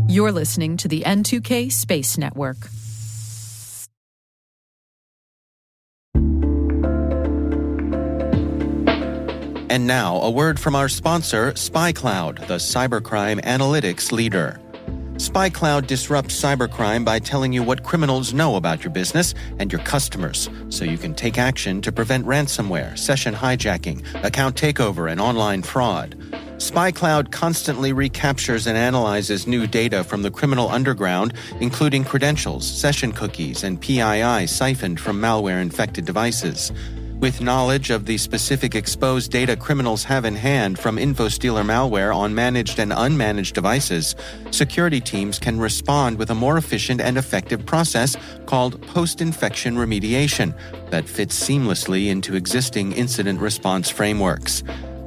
You're listening to the N2K Space Network. And now, a word from our sponsor, SpyCloud, the cybercrime analytics leader. SpyCloud disrupts cybercrime by telling you what criminals know about your business and your customers, so you can take action to prevent ransomware, session hijacking, account takeover, and online fraud. SpyCloud constantly recaptures and analyzes new data from the criminal underground, including credentials, session cookies, and PII siphoned from malware-infected devices. With knowledge of the specific exposed data criminals have in hand from InfoStealer malware on managed and unmanaged devices, security teams can respond with a more efficient and effective process called post-infection remediation that fits seamlessly into existing incident response frameworks.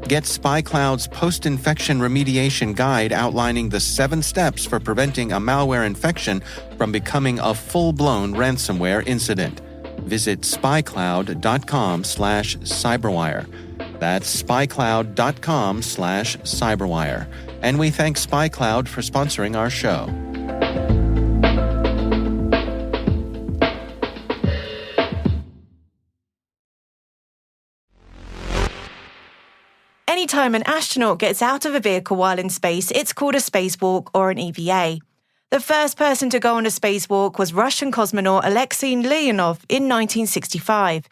Get SpyCloud's post-infection remediation guide outlining the 7 steps for preventing a malware infection from becoming a full-blown ransomware incident. Visit spycloud.com/cyberwire. That's spycloud.com/cyberwire. And we thank SpyCloud for sponsoring our show. Anytime an astronaut gets out of a vehicle while in space, it's called a spacewalk or an EVA. The first person to go on a spacewalk was Russian cosmonaut Alexei Leonov in 1965.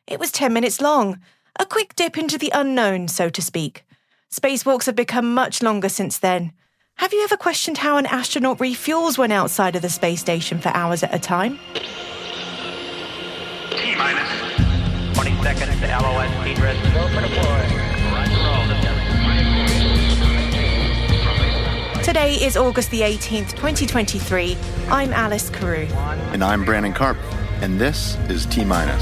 It was 10 minutes long, a quick dip into the unknown, so to speak. Spacewalks have become much longer since then. Have you ever questioned how an astronaut refuels when outside of the space station for hours at a time? T-minus 20 seconds to LOS speed rest. Go for deploy. Today is August the 18th, 2023. I'm Alice Carew. And I'm Brandon Karp. And this is T-minus.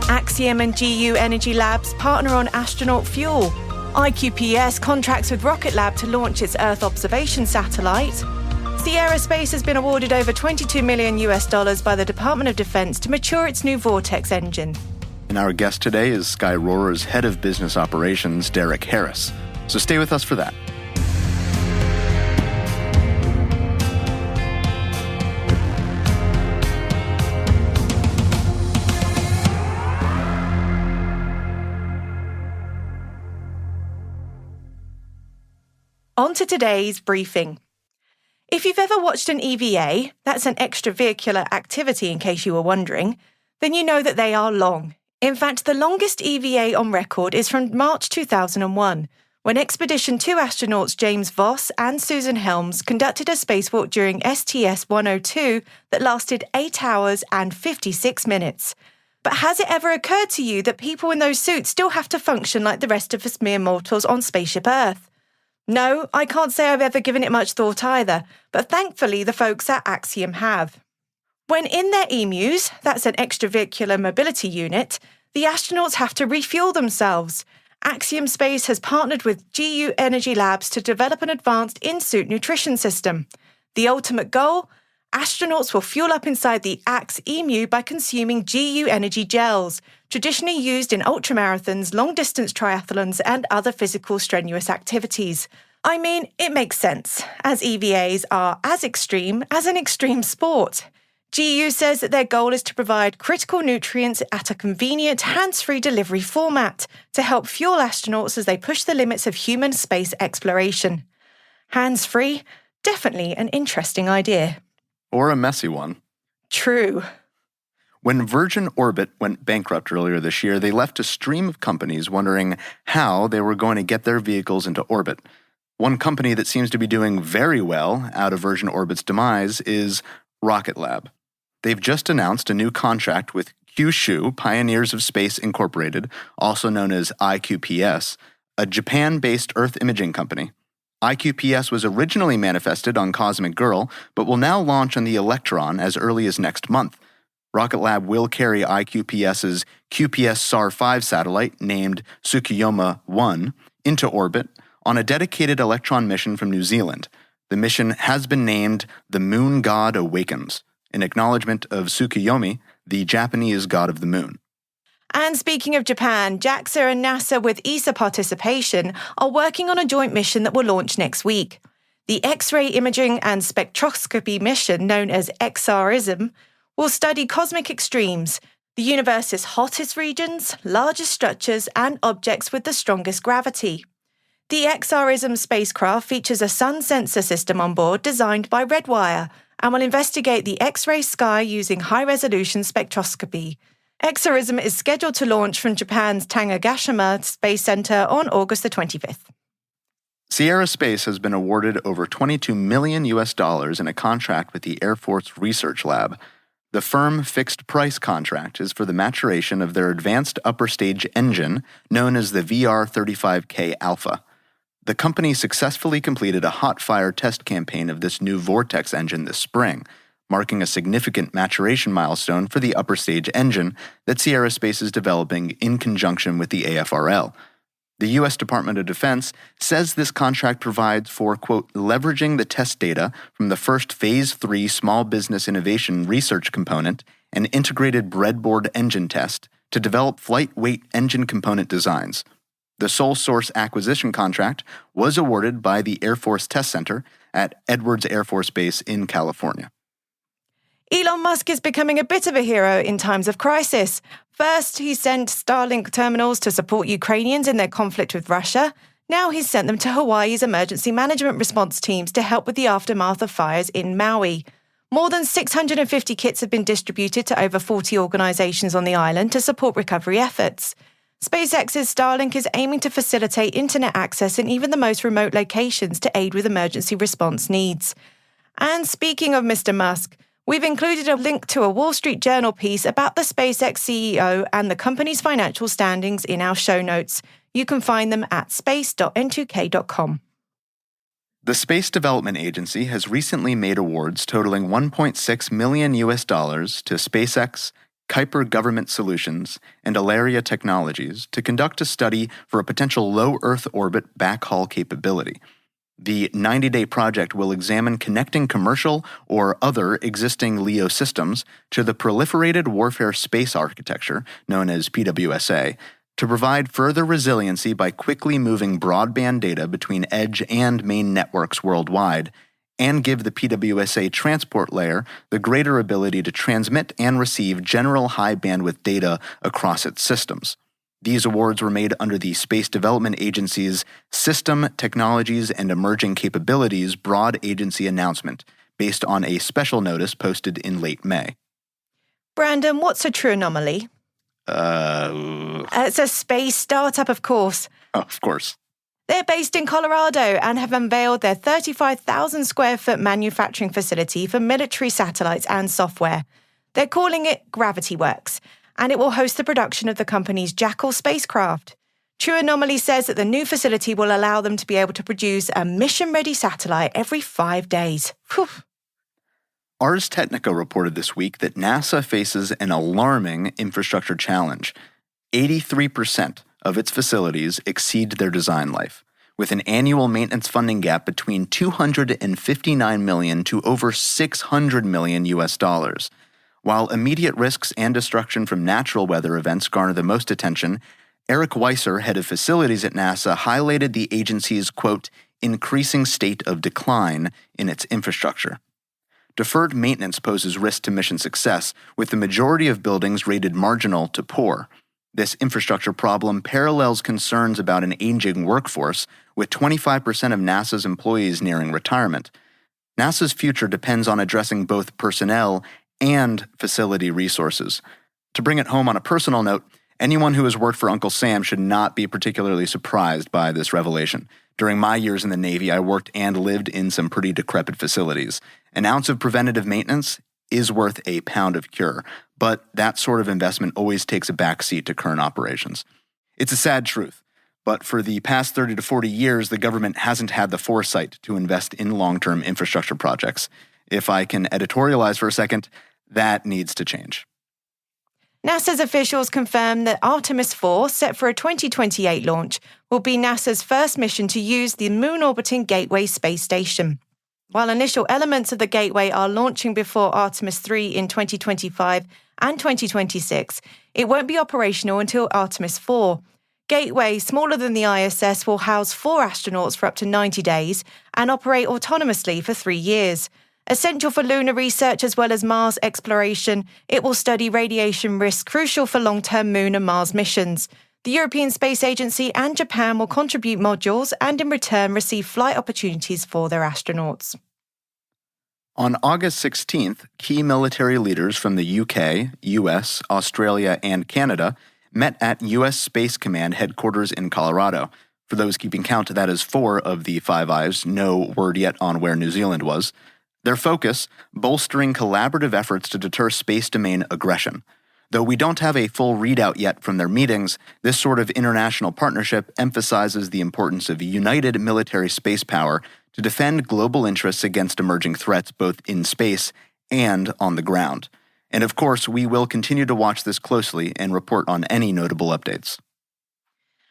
Axiom and GU Energy Labs partner on astronaut fuel. iQPS contracts with Rocket Lab to launch its Earth observation satellite. Sierra Space has been awarded over $22 million by the Department of Defense to mature its new VORTEX engine. And our guest today is Skyrora's Head of Business Operations, Derek Harris. So stay with us for that. On to today's briefing. If you've ever watched an EVA, that's an extravehicular activity in case you were wondering, then you know that they are long. In fact, the longest EVA on record is from March 2001, when Expedition 2 astronauts James Voss and Susan Helms conducted a spacewalk during STS-102 that lasted 8 hours and 56 minutes. But has it ever occurred to you that people in those suits still have to function like the rest of us mere mortals on spaceship Earth? No, I can't say I've ever given it much thought either, but thankfully the folks at Axiom have. When in their EMUs, that's an extravehicular mobility unit, the astronauts have to refuel themselves. Axiom Space has partnered with GU Energy Labs to develop an advanced in-suit nutrition system. The ultimate goal? Astronauts will fuel up inside the AX EMU by consuming GU Energy gels, traditionally used in ultramarathons, long-distance triathlons, and other physical strenuous activities. I mean, it makes sense, as EVAs are as extreme as an extreme sport. GU says that their goal is to provide critical nutrients at a convenient, hands-free delivery format to help fuel astronauts as they push the limits of human space exploration. Hands-free? Definitely an interesting idea. Or a messy one. True. When Virgin Orbit went bankrupt earlier this year, they left a stream of companies wondering how they were going to get their vehicles into orbit. One company that seems to be doing very well out of Virgin Orbit's demise is Rocket Lab. They've just announced a new contract with Kyushu Pioneers of Space Incorporated, also known as iQPS, a Japan-based Earth imaging company. iQPS was originally manifested on Cosmic Girl, but will now launch on the Electron as early as next month. Rocket Lab will carry iQPS's QPS-SAR-5 satellite, named Tsukuyomi-1, into orbit on a dedicated Electron mission from New Zealand. The mission has been named The Moon God Awakens, in acknowledgement of Tsukuyomi, the Japanese god of the moon. And speaking of Japan, JAXA and NASA, with ESA participation, are working on a joint mission that will launch next week. The X-ray imaging and spectroscopy mission, known as XRISM, will study cosmic extremes, the universe's hottest regions, largest structures, and objects with the strongest gravity. The XRISM spacecraft features a sun sensor system on board designed by Redwire and will investigate the X-ray sky using high-resolution spectroscopy. XRISM is scheduled to launch from Japan's Tanegashima Space Center on August the 25th. Sierra Space has been awarded over $22 million in a contract with the Air Force Research Lab. The firm fixed-price contract is for the maturation of their advanced upper-stage engine, known as the VR-35K Alpha. The company successfully completed a hot-fire test campaign of this new VORTEX engine this spring, marking a significant maturation milestone for the upper-stage engine that Sierra Space is developing in conjunction with the AFRL. The U.S. Department of Defense says this contract provides for, quote, leveraging the test data from the first Phase 3 Small Business Innovation Research Component and integrated breadboard engine test to develop flight-weight engine component designs. The sole source acquisition contract was awarded by the Air Force Test Center at Edwards Air Force Base in California. Elon Musk is becoming a bit of a hero in times of crisis. First, he sent Starlink terminals to support Ukrainians in their conflict with Russia. Now he's sent them to Hawaii's emergency management response teams to help with the aftermath of fires in Maui. More than 650 kits have been distributed to over 40 organizations on the island to support recovery efforts. SpaceX's Starlink is aiming to facilitate internet access in even the most remote locations to aid with emergency response needs. And speaking of Mr. Musk, we've included a link to a Wall Street Journal piece about the SpaceX CEO and the company's financial standings in our show notes. You can find them at space.n2k.com. The Space Development Agency has recently made awards totaling $1.6 million to SpaceX, Kuiper Government Solutions, and Alaria Technologies to conduct a study for a potential low Earth orbit backhaul capability. The 90-day project will examine connecting commercial or other existing LEO systems to the Proliferated Warfare Space Architecture, known as PWSA, to provide further resiliency by quickly moving broadband data between edge and main networks worldwide, and give the PWSA transport layer the greater ability to transmit and receive general high-bandwidth data across its systems. These awards were made under the Space Development Agency's System, Technologies, and Emerging Capabilities broad agency announcement, based on a special notice posted in late May. Brandon, what's a true anomaly? It's a space startup, of course. Oh, of course. They're based in Colorado and have unveiled their 35,000 square foot manufacturing facility for military satellites and software. They're calling it GravityWorks, and it will host the production of the company's Jackal spacecraft. True Anomaly says that the new facility will allow them to be able to produce a mission-ready satellite every 5 days. Whew. Ars Technica reported this week that NASA faces an alarming infrastructure challenge. 83% of its facilities exceed their design life, with an annual maintenance funding gap between $259 million to over $600 million US. While immediate risks and destruction from natural weather events garner the most attention, Eric Weiser, head of facilities at NASA, highlighted the agency's, quote, increasing state of decline in its infrastructure. Deferred maintenance poses risk to mission success, with the majority of buildings rated marginal to poor. This infrastructure problem parallels concerns about an aging workforce, with 25% of NASA's employees nearing retirement. NASA's future depends on addressing both personnel and facility resources. To bring it home on a personal note, anyone who has worked for Uncle Sam should not be particularly surprised by this revelation. During my years in the Navy, I worked and lived in some pretty decrepit facilities. An ounce of preventative maintenance is worth a pound of cure, but that sort of investment always takes a backseat to current operations. It's a sad truth, but for the past 30 to 40 years, the government hasn't had the foresight to invest in long-term infrastructure projects. If I can editorialize for a second, that needs to change. NASA's officials confirmed that Artemis 4, set for a 2028 launch, will be NASA's first mission to use the moon-orbiting Gateway space station. While initial elements of the Gateway are launching before Artemis 3 in 2025 and 2026, it won't be operational until Artemis 4. Gateway, smaller than the ISS, will house 4 astronauts for up to 90 days and operate autonomously for 3 years. Essential for lunar research as well as Mars exploration, it will study radiation risks crucial for long-term Moon and Mars missions. The European Space Agency and Japan will contribute modules and in return receive flight opportunities for their astronauts. On August 16th, key military leaders from the UK, US, Australia, and Canada met at US Space Command headquarters in Colorado. For those keeping count, that is 4 of the Five Eyes, no word yet on where New Zealand was. Their focus, bolstering collaborative efforts to deter space domain aggression. Though we don't have a full readout yet from their meetings, this sort of international partnership emphasizes the importance of united military space power to defend global interests against emerging threats both in space and on the ground. And of course, we will continue to watch this closely and report on any notable updates.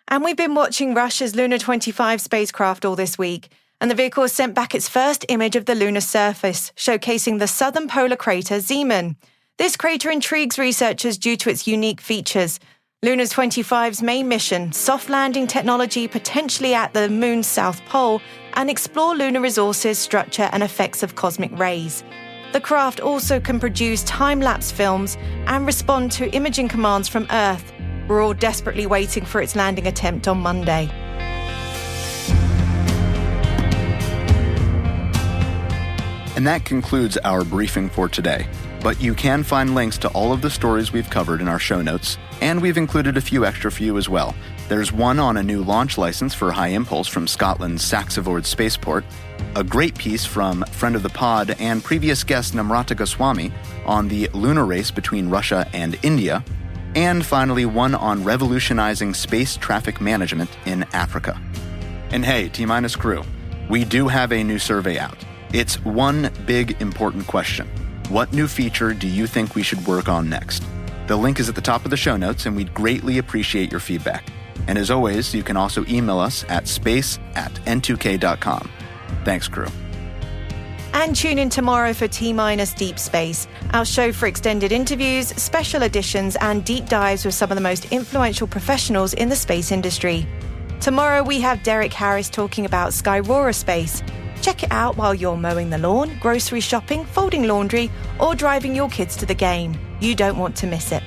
And we've been watching Russia's Luna 25 spacecraft all this week, and the vehicle has sent back its first image of the lunar surface, showcasing the southern polar crater Zeeman. This crater intrigues researchers due to its unique features. Luna 25's main mission, soft landing technology potentially at the Moon's south pole, and explore lunar resources, structure, and effects of cosmic rays. The craft also can produce time-lapse films and respond to imaging commands from Earth. We're all desperately waiting for its landing attempt on Monday. And that concludes our briefing for today. But you can find links to all of the stories we've covered in our show notes, and we've included a few extra for you as well. There's one on a new launch license for High Impulse from Scotland's Saxavord Spaceport, a great piece from friend of the pod and previous guest Namrata Goswami on the lunar race between Russia and India, and finally one on revolutionizing space traffic management in Africa. And hey, T-Minus crew, we do have a new survey out. It's one big important question. What new feature do you think we should work on next? The link is at the top of the show notes, and we'd greatly appreciate your feedback. And as always, you can also email us at space@n2k.com. Thanks, crew. And tune in tomorrow for T-Minus Deep Space, our show for extended interviews, special editions, and deep dives with some of the most influential professionals in the space industry. Tomorrow we have Derek Harris talking about Skyrora Space. Check it out while you're mowing the lawn, grocery shopping, folding laundry, or driving your kids to the game. You don't want to miss it.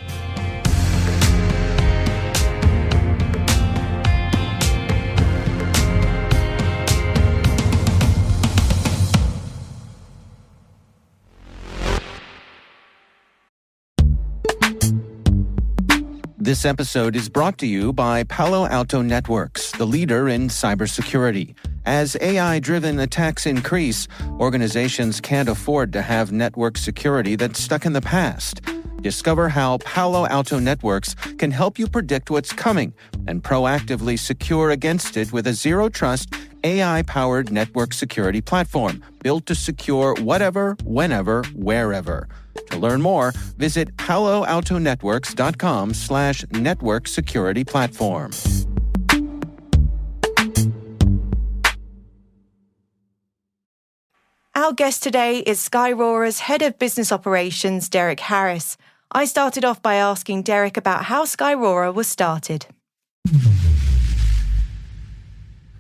This episode is brought to you by Palo Alto Networks, the leader in cybersecurity. As AI-driven attacks increase, organizations can't afford to have network security that's stuck in the past. Discover how Palo Alto Networks can help you predict what's coming and proactively secure against it with a zero-trust, AI-powered network security platform built to secure whatever, whenever, wherever. To learn more, visit paloaltonetworks.com/network security platform. Our guest today is Skyrora's Head of Business Operations, Derek Harris. I started off by asking Derek about how Skyrora was started.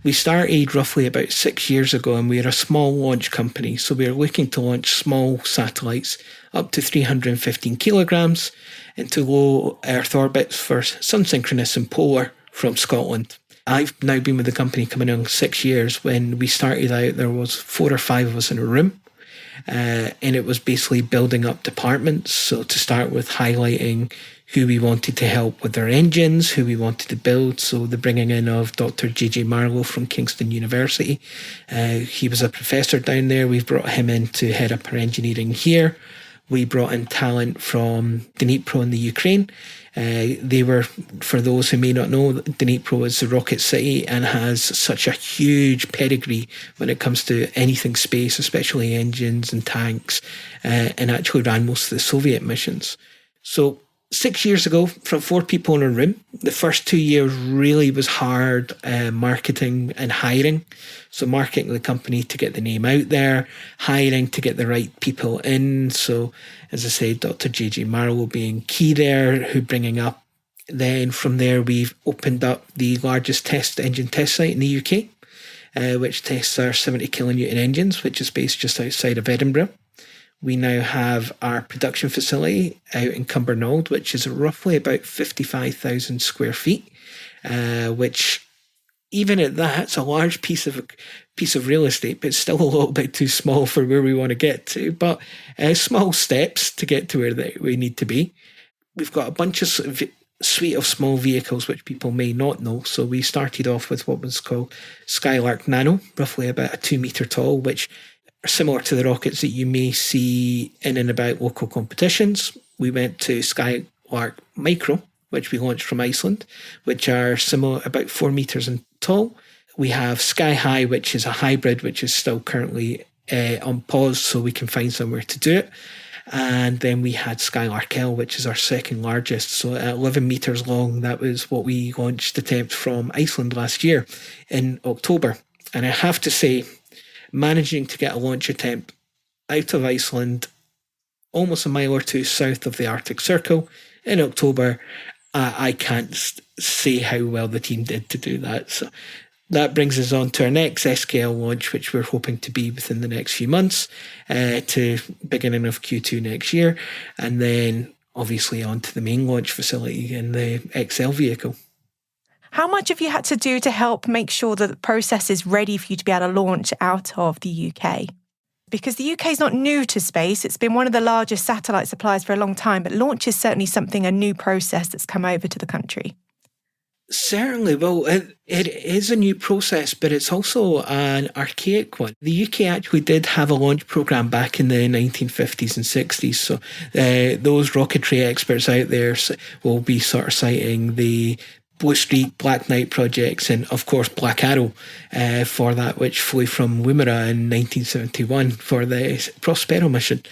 We started roughly about 6 years ago, and we are a small launch company. So we are looking to launch small satellites up to 315 kilograms into low Earth orbits for sun-synchronous and polar from Scotland. I've now been with the company coming on 6 years. When we started out, there was 4 or 5 of us in a room. And it was basically building up departments. So to start with, highlighting who we wanted to help with their engines, who we wanted to build. So the bringing in of Dr. J.J. Marlowe from Kingston University. He was a professor down there. We've brought him in to head up our engineering here. We brought in talent from Dnipro in the Ukraine. They were, for those who may not know, Dnipro is the rocket city and has such a huge pedigree when it comes to anything space, especially engines and tanks, and actually ran most of the Soviet missions. So 6 years ago, from 4 people in a room. The first 2 years really was hard marketing and hiring. So marketing the company to get the name out there, hiring to get the right people in. So as I said, Dr. J.J. Marlowe being key there, who bringing up. Then from there, we've opened up the largest engine test site in the UK, which tests our 70 kilonewton engines, which is based just outside of Edinburgh. We now have our production facility out in Cumbernauld, which is roughly about 55,000 square feet, which even at that, it's a large piece of real estate, but it's still a little bit too small for where we want to get to. But small steps to get to where we need to be. We've got a bunch of suite of small vehicles which people may not know. So we started off with what was called Skylark Nano, roughly about a 2 metre tall, which are similar to the rockets that you may see in and about local competitions. We went to Skylark Micro, which we launched from Iceland, which are similar, about 4 metres in tall. We have Sky High, which is a hybrid, which is still currently on pause, so we can find somewhere to do it. And then we had Skylark L, which is our second largest. So at 11 metres long, that was what we launched attempt from Iceland last year in October. And I have to say, managing to get a launch attempt out of Iceland, almost a mile or two south of the Arctic Circle in October, I can't say how well the team did to do that. So that brings us on to our next SKL launch, which we're hoping to be within the next few months, to beginning of Q2 next year, and then obviously on to the main launch facility in the XL vehicle. How much have you had to do to help make sure that the process is ready for you to be able to launch out of the UK? Because the UK is not new to space. It's been one of the largest satellite suppliers for a long time, but launch is certainly a new process that's come over to the country. Certainly. Well, it is a new process, but it's also an archaic one. The UK actually did have a launch program back in the 1950s and 60s. So those rocketry experts out there will be sort of citing the Blue Streak, Black Knight projects, and of course Black Arrow for that, which flew from Woomera in 1971 for the Prospero mission.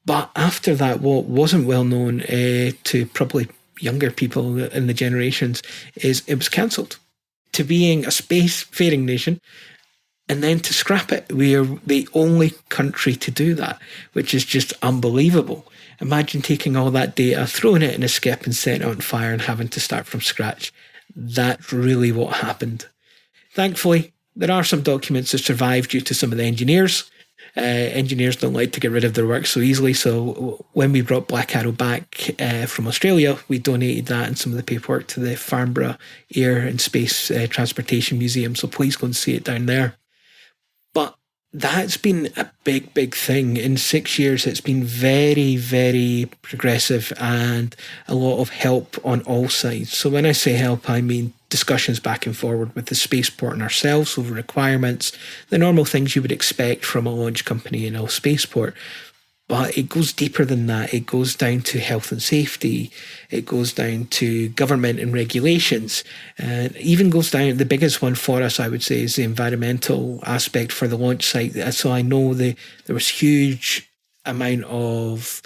But after that, what wasn't well known to probably younger people in the generations is it was cancelled. To being a spacefaring nation and then to scrap it, we are the only country to do that, which is just unbelievable. Imagine taking all that data, throwing it in a skip and setting it on fire and having to start from scratch. That's really what happened. Thankfully, there are some documents that survived due to some of the engineers. Engineers don't like to get rid of their work so easily, so when we brought Black Arrow back from Australia, we donated that and some of the paperwork to the Farnborough Air and Space Transportation Museum, so please go and see it down there. But that's been a big, big thing. In 6 years, it's been very, very progressive and a lot of help on all sides. So when I say help, I mean discussions back and forward with the spaceport and ourselves over requirements, the normal things you would expect from a launch company in a spaceport. But it goes deeper than that. It goes down to health and safety. It goes down to government and regulations. And even goes down, the biggest one for us, I would say, is the environmental aspect for the launch site. So I know there was huge amount of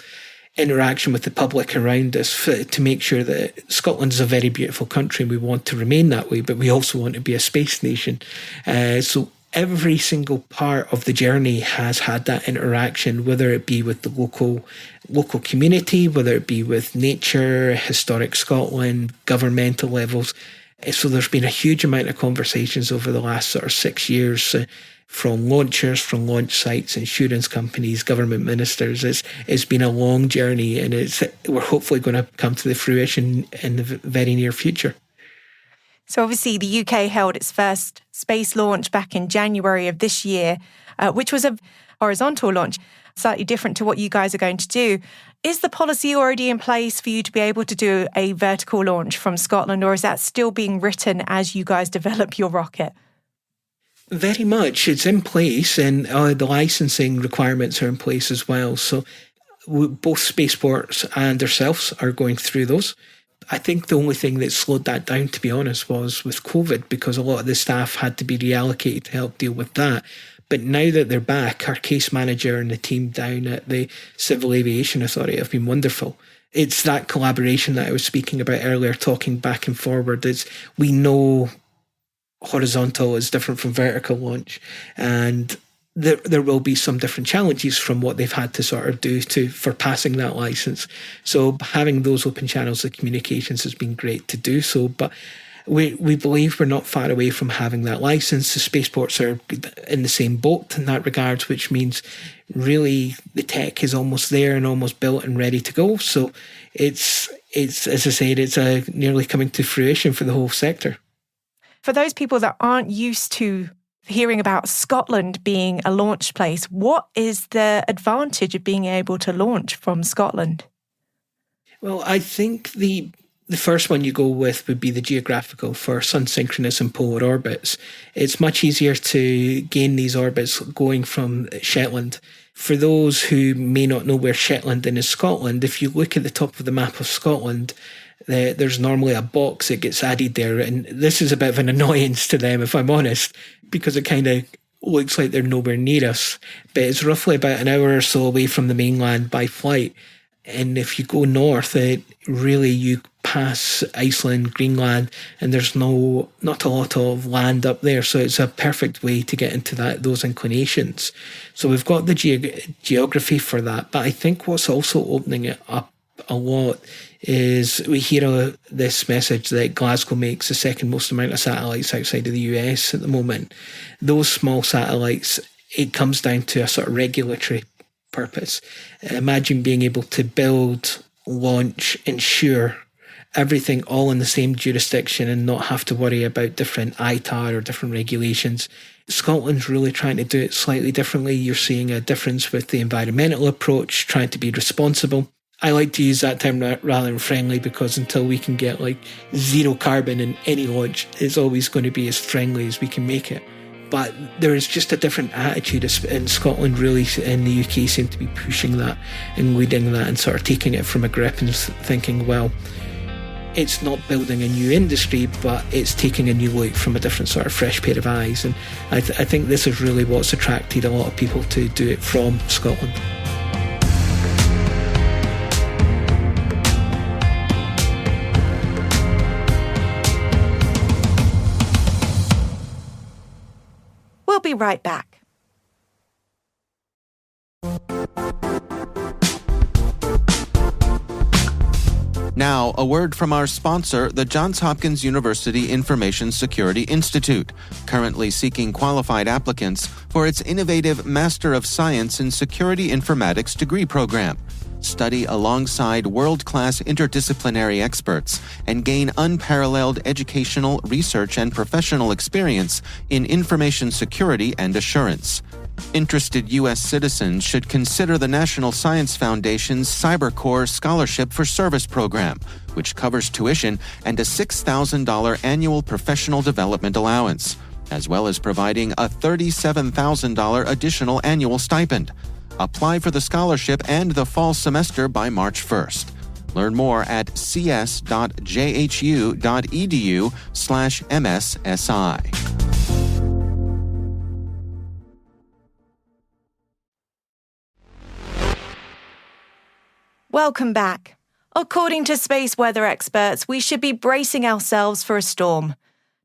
interaction with the public around us to make sure that Scotland is a very beautiful country and we want to remain that way, but we also want to be a space nation. So every single part of the journey has had that interaction, whether it be with the local community, whether it be with nature, Historic Scotland, governmental levels. So there's been a huge amount of conversations over the last sort of 6 years from launchers, from launch sites, insurance companies, government ministers. It's been a long journey, and we're hopefully going to come to the fruition in the very near future. So obviously the UK held its first space launch back in January of this year, which was a horizontal launch, slightly different to what you guys are going to do. Is the policy already in place for you to be able to do a vertical launch from Scotland, or is that still being written as you guys develop your rocket? Very much. It's in place, and the licensing requirements are in place as well. So both spaceports and ourselves are going through those. I think the only thing that slowed that down, to be honest, was with COVID, because a lot of the staff had to be reallocated to help deal with that. But now that they're back, our case manager and the team down at the Civil Aviation Authority have been wonderful. it's that collaboration that I was speaking about earlier, talking back and forward. We know horizontal is different from vertical launch, and there will be some different challenges from what they've had to sort of do for passing that license. So having those open channels of communications has been great to do so, but we believe we're not far away from having that license. The spaceports are in the same boat in that regard, which means really the tech is almost there and almost built and ready to go. So it's as I said, it's nearly coming to fruition for the whole sector. For those people that aren't used to hearing about Scotland being a launch place, what is the advantage of being able to launch from Scotland? Well, I think the first one you go with would be the geographical for sun-synchronous and polar orbits. It's much easier to gain these orbits going from Shetland. For those who may not know where Shetland is Scotland, if you look at the top of the map of Scotland, there's normally a box that gets added there, and this is a bit of an annoyance to them, if I'm honest, because it kind of looks like they're nowhere near us. But it's roughly about an hour or so away from the mainland by flight. And if you go north, you pass Iceland, Greenland, and there's not a lot of land up there. So it's a perfect way to get into those inclinations. So we've got the geography for that. But I think what's also opening it up a lot is we hear this message that Glasgow makes the second most amount of satellites outside of the US at the moment. Those small satellites, it comes down to a sort of regulatory purpose. Imagine being able to build, launch, ensure everything all in the same jurisdiction and not have to worry about different ITAR or different regulations. Scotland's really trying to do it slightly differently. You're seeing a difference with the environmental approach, trying to be responsible. I like to use that term rather than friendly, because until we can get like zero carbon in any launch, it's always going to be as friendly as we can make it. But there is just a different attitude in Scotland, really, and the UK seem to be pushing that and leading that and sort of taking it from a grip and thinking, well, it's not building a new industry, but it's taking a new look from a different sort of fresh pair of eyes. And I think this is really what's attracted a lot of people to do it from Scotland. We'll be right back. Now, a word from our sponsor, the Johns Hopkins University Information Security Institute, currently seeking qualified applicants for its innovative Master of Science in Security Informatics degree program. Study alongside world-class interdisciplinary experts and gain unparalleled educational, research, and professional experience in information security and assurance. Interested U.S. citizens should consider the National Science Foundation's CyberCore Scholarship for Service program, which covers tuition and a $6,000 annual professional development allowance, as well as providing a $37,000 additional annual stipend. Apply for the scholarship and the fall semester by March 1st. Learn more at cs.jhu.edu/MSSI. Welcome back. According to space weather experts, we should be bracing ourselves for a storm.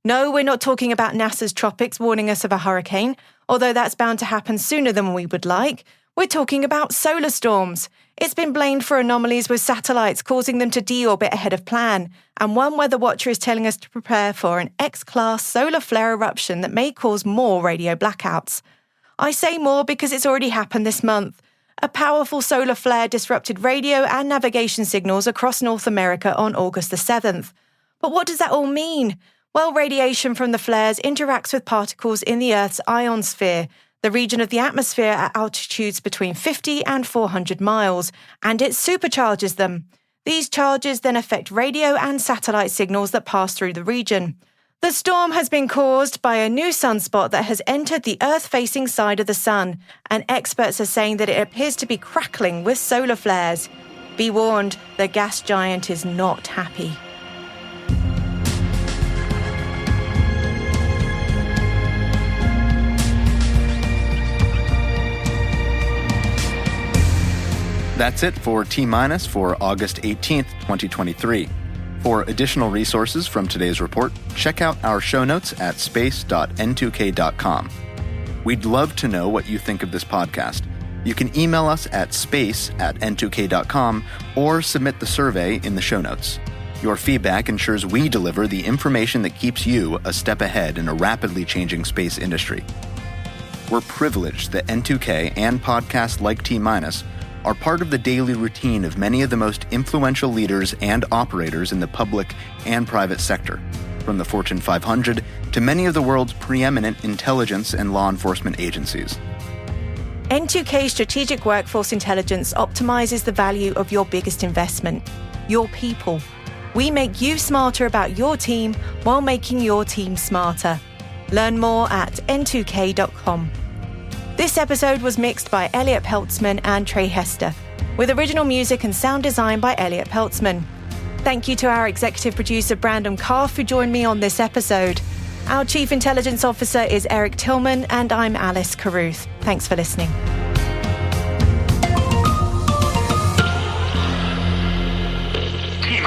No, we're not talking about NASA's tropics warning us of a hurricane, although that's bound to happen sooner than we would like. We're talking about solar storms. It's been blamed for anomalies with satellites causing them to deorbit ahead of plan, and one weather watcher is telling us to prepare for an X-class solar flare eruption that may cause more radio blackouts. I say more because it's already happened this month. A powerful solar flare disrupted radio and navigation signals across North America on August the 7th. But what does that all mean? Well, radiation from the flares interacts with particles in the Earth's ionosphere, the region of the atmosphere at altitudes between 50 and 400 miles, and it supercharges them. These charges then affect radio and satellite signals that pass through the region. The storm has been caused by a new sunspot that has entered the Earth-facing side of the sun, and experts are saying that it appears to be crackling with solar flares. Be warned, the gas giant is not happy. That's it for T- for August 18th, 2023. For additional resources from today's report, check out our show notes at space.n2k.com. We'd love to know what you think of this podcast. You can email us at space@n2k.com or submit the survey in the show notes. Your feedback ensures we deliver the information that keeps you a step ahead in a rapidly changing space industry. We're privileged that N2K and podcasts like T- are part of the daily routine of many of the most influential leaders and operators in the public and private sector, from the Fortune 500 to many of the world's preeminent intelligence and law enforcement agencies. N2K Strategic Workforce Intelligence optimizes the value of your biggest investment, your people. We make you smarter about your team while making your team smarter. Learn more at n2k.com. This episode was mixed by Elliot Peltzman and Trey Hester, with original music and sound design by Elliot Peltzman. Thank you to our executive producer, Brandon Karff, who joined me on this episode. Our Chief Intelligence Officer is Eric Tillman, and I'm Alice Carruth. Thanks for listening. T-.